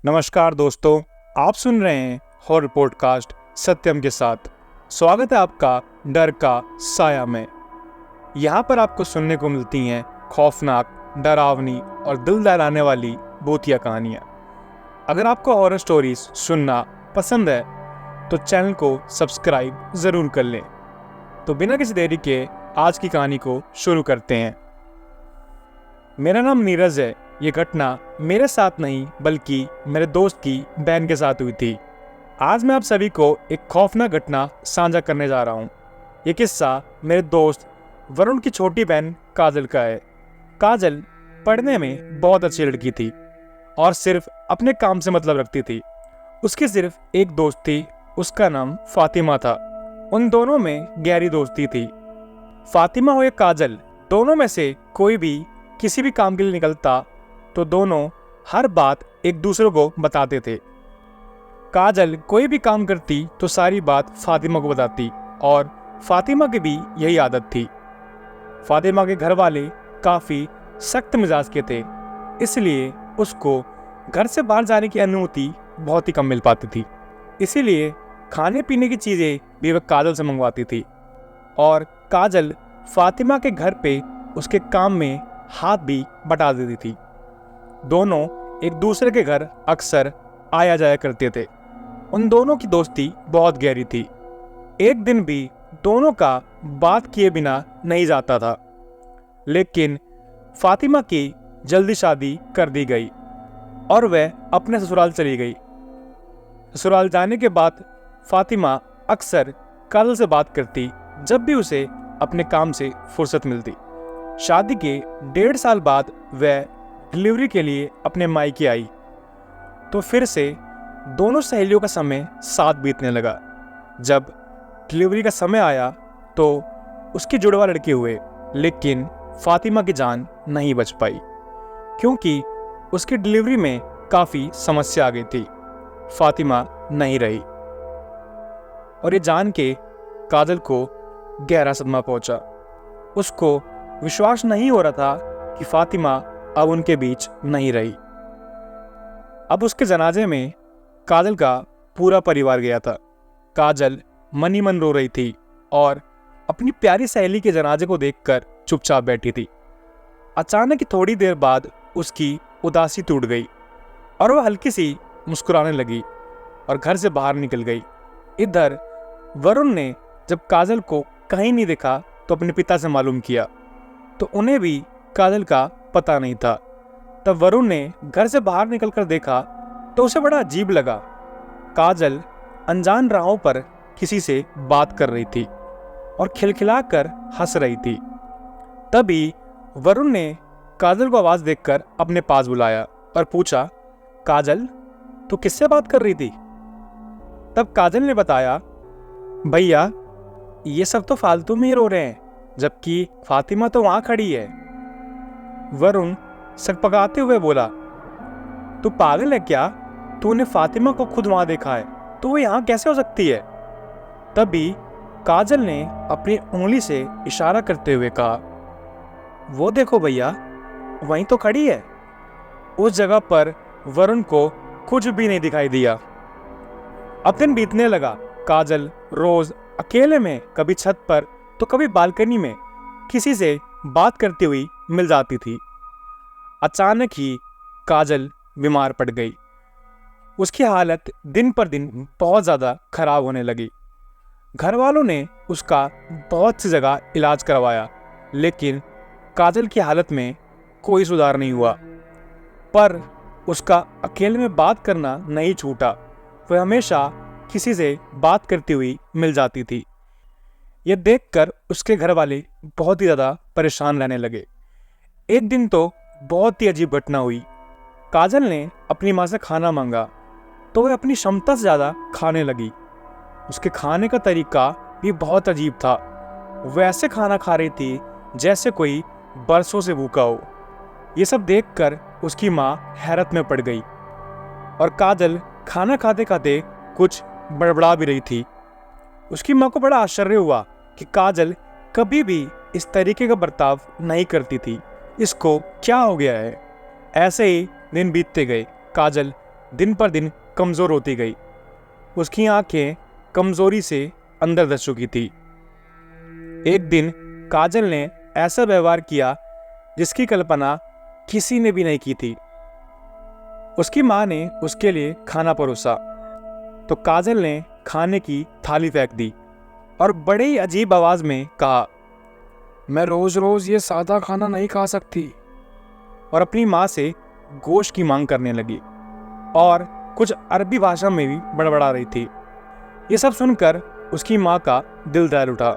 नमस्कार दोस्तों, आप सुन रहे हैं हॉरर पॉडकास्ट सत्यम के साथ। स्वागत है आपका डर का साया में। यहाँ पर आपको सुनने को मिलती हैं खौफनाक, डरावनी और दिल दहलाने वाली भूतिया कहानियाँ। अगर आपको हॉरर स्टोरीज सुनना पसंद है तो चैनल को सब्सक्राइब ज़रूर कर लें। तो बिना किसी देरी के आज की कहानी को शुरू करते हैं। मेरा नाम नीरज है। ये घटना मेरे साथ नहीं बल्कि मेरे दोस्त की बहन के साथ हुई थी। आज मैं आप सभी को एक खौफनाक घटना साझा करने जा रहा हूँ। ये किस्सा मेरे दोस्त वरुण की छोटी बहन काजल का है। काजल पढ़ने में बहुत अच्छी लड़की थी और सिर्फ अपने काम से मतलब रखती थी। उसकी सिर्फ एक दोस्त थी, उसका नाम फातिमा था। उन दोनों में गहरी दोस्ती थी। फातिमा हो या काजल, दोनों में से कोई भी किसी भी काम के लिए निकलता तो दोनों हर बात एक दूसरे को बताते थे। काजल कोई भी काम करती तो सारी बात फातिमा को बताती और फातिमा की भी यही आदत थी। फातिमा के घर वाले काफ़ी सख्त मिजाज के थे, इसलिए उसको घर से बाहर जाने की अनुमति बहुत ही कम मिल पाती थी। इसीलिए खाने पीने की चीज़ें भी वह काजल से मंगवाती थी और काजल फातिमा के घर पे उसके काम में हाथ भी बटा देती थी। दोनों एक दूसरे के घर अक्सर आया जाया करते थे। उन दोनों की दोस्ती बहुत गहरी थी। एक दिन भी दोनों का बात किए बिना नहीं जाता था। लेकिन फातिमा की जल्दी शादी कर दी गई और वह अपने ससुराल चली गई। ससुराल जाने के बाद फातिमा अक्सर काजल से बात करती जब भी उसे अपने काम से फुर्सत मिलती। शादी के 1.5 साल बाद वह डिलीवरी के लिए अपने मायके आई तो फिर से दोनों सहेलियों का समय साथ बीतने लगा। जब डिलीवरी का समय आया तो उसके जुड़वा लड़के हुए, लेकिन फातिमा की जान नहीं बच पाई क्योंकि उसकी डिलीवरी में काफ़ी समस्या आ गई थी। फातिमा नहीं रही और ये जान के काजल को गहरा सदमा पहुंचा। उसको विश्वास नहीं हो रहा था कि फातिमा अब उनके बीच नहीं रही। अब उसके जनाजे में काजल का पूरा परिवार गया था। काजल मन ही मन रो रही थी और अपनी प्यारी सहेली के जनाजे को देखकर चुपचाप बैठी थी। अचानक ही थोड़ी देर बाद उसकी उदासी टूट गई और वह हल्की सी मुस्कुराने लगी और घर से बाहर निकल गई। इधर वरुण ने जब काजल को कहीं नहीं देखा तो अपने पिता से मालूम किया तो उन्हें भी काजल का पता नहीं था। तब वरुण ने घर से बाहर निकलकर देखा तो उसे बड़ा अजीब लगा। काजल अनजान राहों पर किसी से बात कर रही थी और खिलखिलाकर हंस रही थी। तभी वरुण ने काजल को आवाज देकर अपने पास बुलाया और पूछा, काजल तू किससे बात कर रही थी? तब काजल ने बताया, भैया ये सब तो फालतू में ही रो रहे हैं, जबकि फातिमा तो वहां खड़ी है। वरुण सकपकाते हुए बोला, तू पागल है क्या? तूने फातिमा को खुद वहां देखा है तो वो यहाँ कैसे हो सकती है? तभी काजल ने अपनी उंगली से इशारा करते हुए कहा, वो देखो भैया, वहीं तो खड़ी है। उस जगह पर वरुण को कुछ भी नहीं दिखाई दिया। अब दिन बीतने लगा। काजल रोज अकेले में कभी छत पर तो कभी बालकनी में किसी से बात करती हुई मिल जाती थी। अचानक ही काजल बीमार पड़ गई। उसकी हालत दिन पर दिन बहुत ज़्यादा खराब होने लगी। घर वालों ने उसका बहुत सी जगह इलाज करवाया, लेकिन काजल की हालत में कोई सुधार नहीं हुआ। पर उसका अकेले में बात करना नहीं छूटा। वह हमेशा किसी से बात करती हुई मिल जाती थी। यह देखकर उसके घर वाले बहुत ही ज़्यादा परेशान रहने लगे। एक दिन तो बहुत ही अजीब घटना हुई। काजल ने अपनी माँ से खाना मांगा तो वह अपनी क्षमता से ज़्यादा खाने लगी। उसके खाने का तरीका भी बहुत अजीब था। वह ऐसे खाना खा रही थी जैसे कोई बरसों से भूखा हो। ये सब देखकर उसकी माँ हैरत में पड़ गई और काजल खाना खाते खाते कुछ बड़बड़ा भी रही थी। उसकी माँ को बड़ा आश्चर्य हुआ कि काजल कभी भी इस तरीके का बर्ताव नहीं करती थी। इसको क्या हो गया है? ऐसे ही दिन बीतते गए। काजल दिन पर दिन कमज़ोर होती गई। उसकी आंखें कमज़ोरी से अंदर धस चुकी थी। एक दिन काजल ने ऐसा व्यवहार किया जिसकी कल्पना किसी ने भी नहीं की थी। उसकी माँ ने उसके लिए खाना परोसा तो काजल ने खाने की थाली फेंक दी और बड़े ही अजीब आवाज़ में कहा, मैं रोज रोज ये सादा खाना नहीं खा सकती। और अपनी माँ से गोश्त की मांग करने लगी और कुछ अरबी भाषा में भी बड़बड़ा रही थी। ये सब सुनकर उसकी माँ का दिल दहल उठा।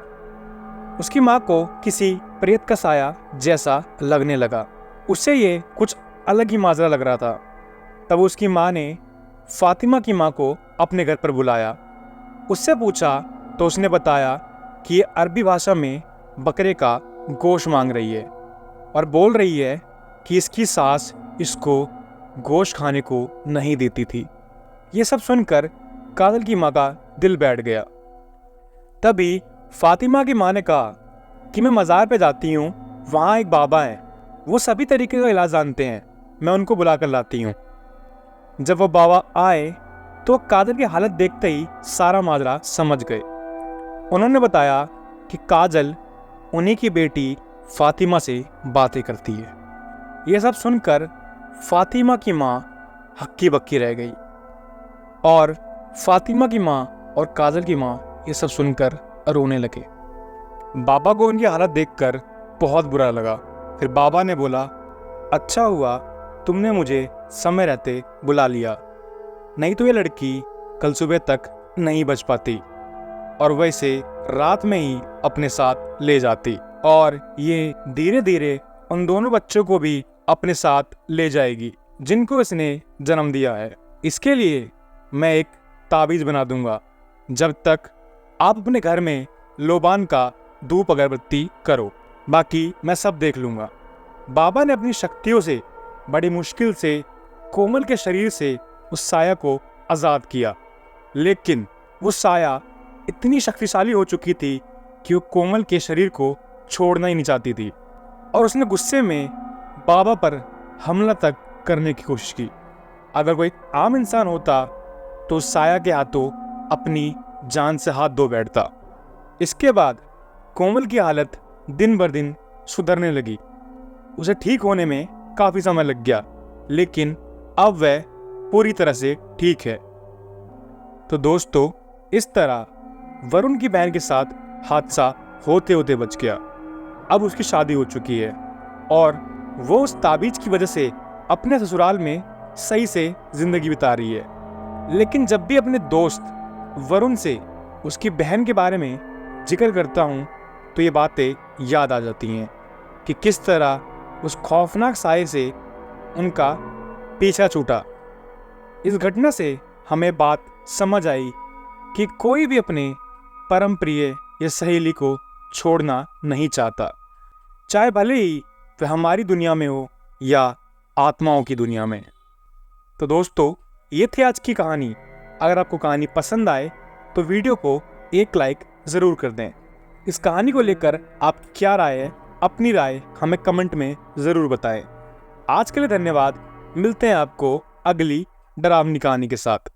उसकी माँ को किसी प्रेत का साया जैसा लगने लगा। उससे ये कुछ अलग ही माजरा लग रहा था। तब उसकी माँ ने फातिमा की माँ को अपने घर पर बुलाया। उससे पूछा तो उसने बताया कि ये अरबी भाषा में बकरे का गोश्त मांग रही है और बोल रही है कि इसकी सास इसको गोश्त खाने को नहीं देती थी। ये सब सुनकर काजल की माँ का दिल बैठ गया। तभी फातिमा की माँ ने कहा कि मैं मज़ार पे जाती हूँ, वहाँ एक बाबा हैं, वो सभी तरीके का इलाज जानते हैं, मैं उनको बुला कर लाती हूँ। जब वो बाबा आए तो काजल की हालत देखते ही सारा माजरा समझ गए। उन्होंने बताया कि काजल उन्हीं की बेटी फातिमा से बातें करती है। ये सब सुनकर फातिमा की माँ हक्की बक्की रह गई और फातिमा की माँ और काजल की माँ ये सब सुनकर रोने लगे। बाबा को उनकी हालत देखकर बहुत बुरा लगा। फिर बाबा ने बोला, अच्छा हुआ तुमने मुझे समय रहते बुला लिया, नहीं तो ये लड़की कल सुबह तक नहीं बच पाती और वैसे रात में ही अपने साथ ले जाती और ये धीरे धीरे उन दोनों बच्चों को भी अपने साथ ले जाएगी जिनको इसने जन्म दिया है। इसके लिए मैं एक ताबीज़ बना दूंगा। जब तक आप अपने घर में लोबान का धूप अगरबत्ती करो, बाकी मैं सब देख लूँगा। बाबा ने अपनी शक्तियों से बड़ी मुश्किल से कोमल के शरीर से उस साया को आज़ाद किया, लेकिन वो साया इतनी शक्तिशाली हो चुकी थी कि वो कोमल के शरीर को छोड़ना ही नहीं चाहती थी और उसने गुस्से में बाबा पर हमला तक करने की कोशिश की। अगर कोई आम इंसान होता तो उस साया के हाथों अपनी जान से हाथ धो बैठता। इसके बाद कोमल की हालत दिन बर दिन सुधरने लगी। उसे ठीक होने में काफ़ी समय लग गया, लेकिन अब वह पूरी तरह से ठीक है। तो दोस्तों, इस तरह वरुण की बहन के साथ हादसा होते होते बच गया। अब उसकी शादी हो चुकी है और वो उस ताबीज़ की वजह से अपने ससुराल में सही से ज़िंदगी बिता रही है। लेकिन जब भी अपने दोस्त वरुण से उसकी बहन के बारे में जिक्र करता हूँ तो ये बातें याद आ जाती हैं कि किस तरह उस खौफनाक साये से उनका पीछा छूटा। इस घटना से हमें बात समझ आई कि कोई भी अपने परम प्रिय या सहेली को छोड़ना नहीं चाहता, चाहे भले ही वह हमारी दुनिया में हो या आत्माओं की दुनिया में। तो दोस्तों, ये थी आज की कहानी। अगर आपको कहानी पसंद आए तो वीडियो को एक लाइक ज़रूर कर दें। इस कहानी को लेकर आपकी क्या राय है, अपनी राय हमें कमेंट में ज़रूर बताएं। आज के लिए धन्यवाद। मिलते हैं आपको अगली डरावनी कहानी के साथ।